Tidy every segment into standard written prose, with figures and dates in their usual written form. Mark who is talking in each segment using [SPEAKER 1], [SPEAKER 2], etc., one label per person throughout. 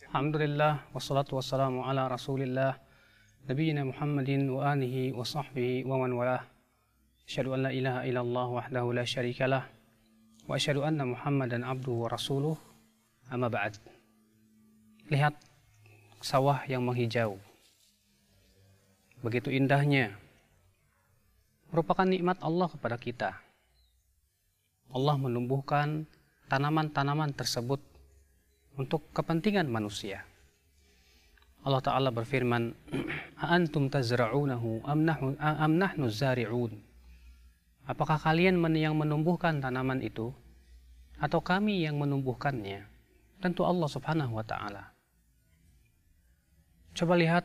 [SPEAKER 1] Alhamdulillah, wassalatu wassalamu ala rasulillah, nabiyina Muhammadin wa alihi wa sahbihi wa man walah. Asyhadu an la ilaha illallah wahdahu la syarikalah, wa asyhadu anna Muhammadan abduhu wa rasuluh, amma ba'd. Lihat sawah yang menghijau. Begitu indahnya. Merupakan nikmat Allah kepada kita. Allah menumbuhkan tanaman-tanaman tersebut untuk kepentingan manusia. Allah Ta'ala berfirman, "Antum tazra'unahu am nahnu zari'un?" Apakah kalian yang menumbuhkan tanaman itu atau kami yang menumbuhkannya? Tentu Allah Subhanahu wa Ta'ala. Coba lihat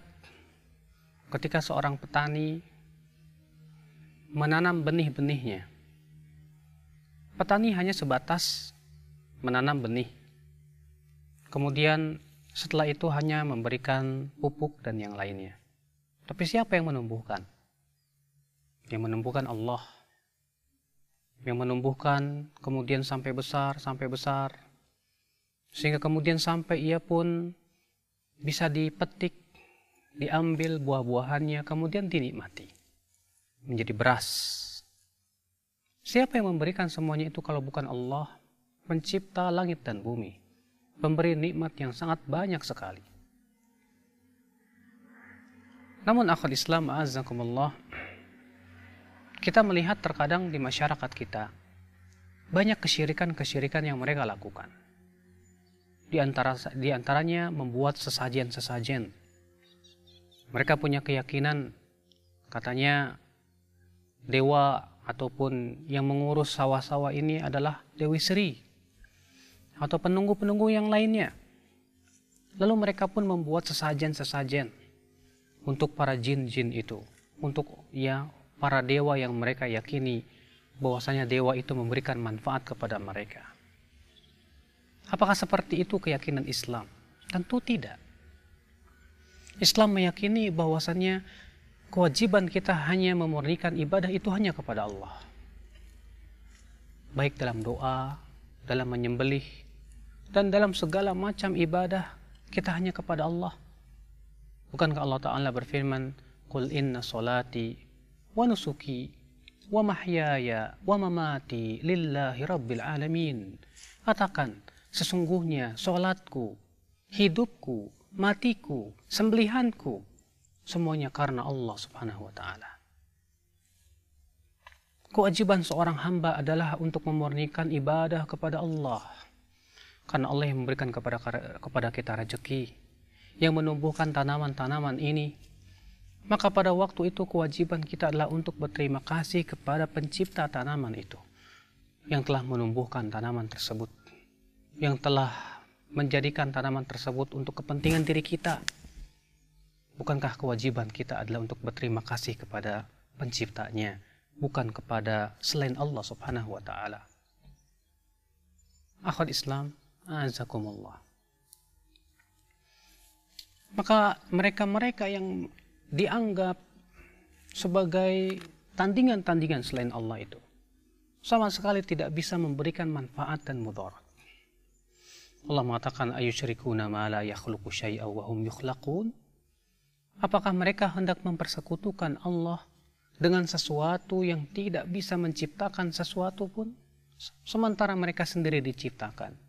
[SPEAKER 1] ketika seorang petani menanam benih-benihnya. Petani hanya sebatas menanam benih. Kemudian setelah itu hanya memberikan pupuk dan yang lainnya. Tapi siapa yang menumbuhkan? Yang menumbuhkan Allah. Yang menumbuhkan kemudian sampai besar. Sehingga kemudian sampai ia pun bisa dipetik, diambil buah-buahannya, kemudian dinikmati. Menjadi beras. Siapa yang memberikan semuanya itu kalau bukan Allah, pencipta langit dan bumi? Pemberi nikmat yang sangat banyak sekali. Namun akhul Islam, a'azzakumullah, kita melihat terkadang di masyarakat kita banyak kesyirikan yang mereka lakukan. Di antaranya membuat sesajen-sesajen. Mereka punya keyakinan, katanya dewa ataupun yang mengurus sawah-sawah ini adalah Dewi Sri atau penunggu-penunggu yang lainnya. Lalu mereka pun membuat sesajen-sesajen untuk para jin-jin itu, untuk para dewa yang mereka yakini bahwasanya dewa itu memberikan manfaat kepada mereka. Apakah seperti itu keyakinan Islam? Tentu tidak. Islam meyakini bahwasanya kewajiban kita hanya memurnikan ibadah itu hanya kepada Allah. Baik dalam doa, dalam menyembelih, dan dalam segala macam ibadah kita hanya kepada Allah. Bukankah Allah Ta'ala berfirman, "Qul inna solati wa nusuki wa mahyaya wa mamati lillahi rabbil alamin." Katakan, sesungguhnya solatku, hidupku, matiku, sembelihanku, semuanya karena Allah Subhanahu wa Ta'ala. Kewajiban seorang hamba adalah untuk memurnikan ibadah kepada Allah. Karena Allah yang memberikan kepada kita rezeki, yang menumbuhkan tanaman-tanaman ini. Maka pada waktu itu kewajiban kita adalah untuk berterima kasih kepada pencipta tanaman itu, yang telah menumbuhkan tanaman tersebut, yang telah menjadikan tanaman tersebut untuk kepentingan diri kita. Bukankah kewajiban kita adalah untuk berterima kasih kepada penciptanya, bukan kepada selain Allah Subhanahu wa Ta'ala? Akhwat Islam, a'azakumullah. Maka mereka-mereka yang dianggap sebagai tandingan-tandingan selain Allah itu sama sekali tidak bisa memberikan manfaat dan mudarat. Allah mengatakan, ayusyrikuna ma la yakhluqu syai'an wa hum yukhlaqun. Apakah mereka hendak mempersekutukan Allah dengan sesuatu yang tidak bisa menciptakan sesuatu pun, sementara mereka sendiri diciptakan?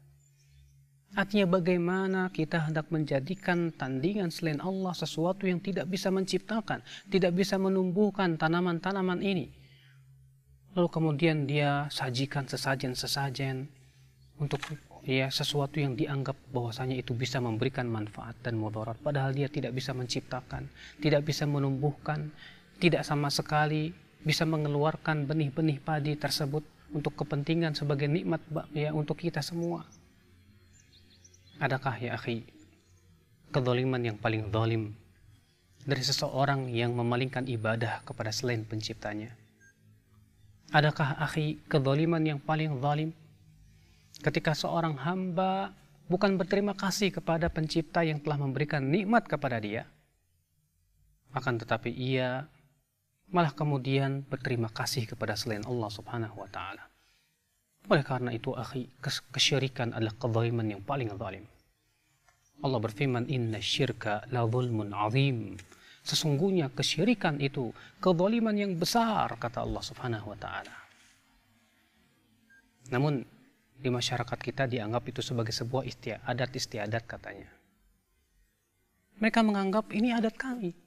[SPEAKER 1] Artinya bagaimana kita hendak menjadikan tandingan selain Allah sesuatu yang tidak bisa menciptakan, tidak bisa menumbuhkan tanaman-tanaman ini. Lalu kemudian dia sajikan sesajen-sesajen untuk sesuatu yang dianggap bahwasanya itu bisa memberikan manfaat dan mudarat, padahal dia tidak bisa menciptakan, tidak bisa menumbuhkan, tidak sama sekali bisa mengeluarkan benih-benih padi tersebut untuk kepentingan sebagai nikmat untuk kita semua. Adakah ya akhi kezaliman yang paling zalim dari seseorang yang memalingkan ibadah kepada selain penciptanya? Adakah akhi kezaliman yang paling zalim ketika seorang hamba bukan berterima kasih kepada pencipta yang telah memberikan nikmat kepada dia, akan tetapi ia malah kemudian berterima kasih kepada selain Allah Subhanahu wa Ta'ala? Oleh karena itu akhi, kesyirikan adalah kezaliman yang paling zalim. Allah berfirman, inna syirka la zulmun azim. Sesungguhnya kesyirikan itu kezaliman yang besar, kata Allah Subhanahu wa taala. Namun di masyarakat kita dianggap itu sebagai sebuah adat istiadat katanya. Mereka menganggap ini adat kami.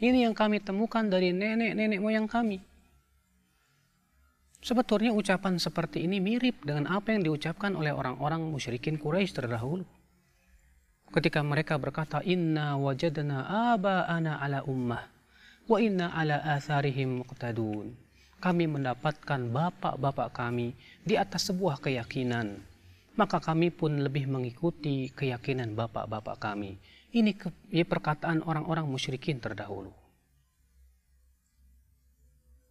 [SPEAKER 1] Ini yang kami temukan dari nenek moyang kami. Sebetulnya ucapan seperti ini mirip dengan apa yang diucapkan oleh orang-orang musyrikin Quraisy terdahulu. Ketika mereka berkata, inna wajadna aba'ana ala ummah wa inna ala atharihim muqtadun. Kami mendapatkan bapak-bapak kami di atas sebuah keyakinan, maka kami pun lebih mengikuti keyakinan bapak-bapak kami. Ini perkataan orang-orang musyrikin terdahulu.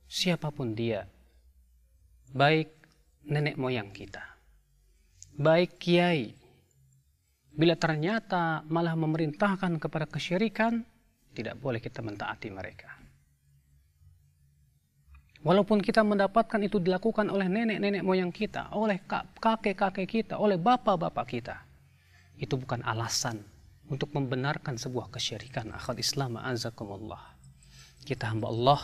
[SPEAKER 1] Siapapun dia, baik nenek moyang kita, baik kiai, bila ternyata malah memerintahkan kepada kesyirikan, tidak boleh kita mentaati mereka. Walaupun kita mendapatkan itu dilakukan oleh nenek-nenek moyang kita, oleh kakek-kakek kita, oleh bapak-bapak kita, itu bukan alasan untuk membenarkan sebuah kesyirikan. Akhal Islam a'azakumullah. Kita hamba Allah,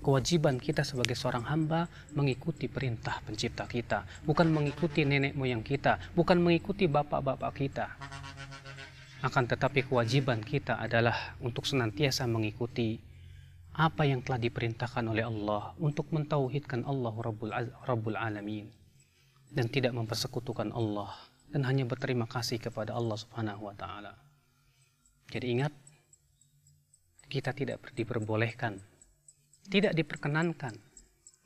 [SPEAKER 1] kewajiban kita sebagai seorang hamba mengikuti perintah pencipta kita, bukan mengikuti nenek moyang kita, bukan mengikuti bapak-bapak kita. Akan tetapi kewajiban kita adalah untuk senantiasa mengikuti apa yang telah diperintahkan oleh Allah untuk mentauhidkan Allah Rabbul Alamin dan tidak mempersekutukan Allah dan hanya berterima kasih kepada Allah Subhanahu wa taala. Jadi ingat, kita tidak diperbolehkan, tidak diperkenankan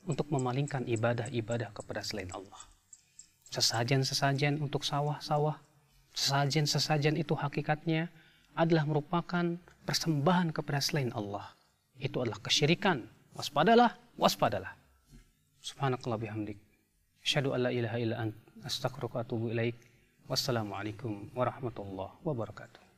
[SPEAKER 1] untuk memalingkan ibadah-ibadah kepada selain Allah. Sesajen-sesajen untuk sawah-sawah, sesajen-sesajen itu hakikatnya adalah merupakan persembahan kepada selain Allah. Itu adalah kesyirikan. Waspadalah, waspadalah. Subhanakallah bihamdik. Asyhadu an la ilaha illa ant. Astaghfiruka wa atubu ilaik. Wassalamualaikum warahmatullahi wabarakatuh.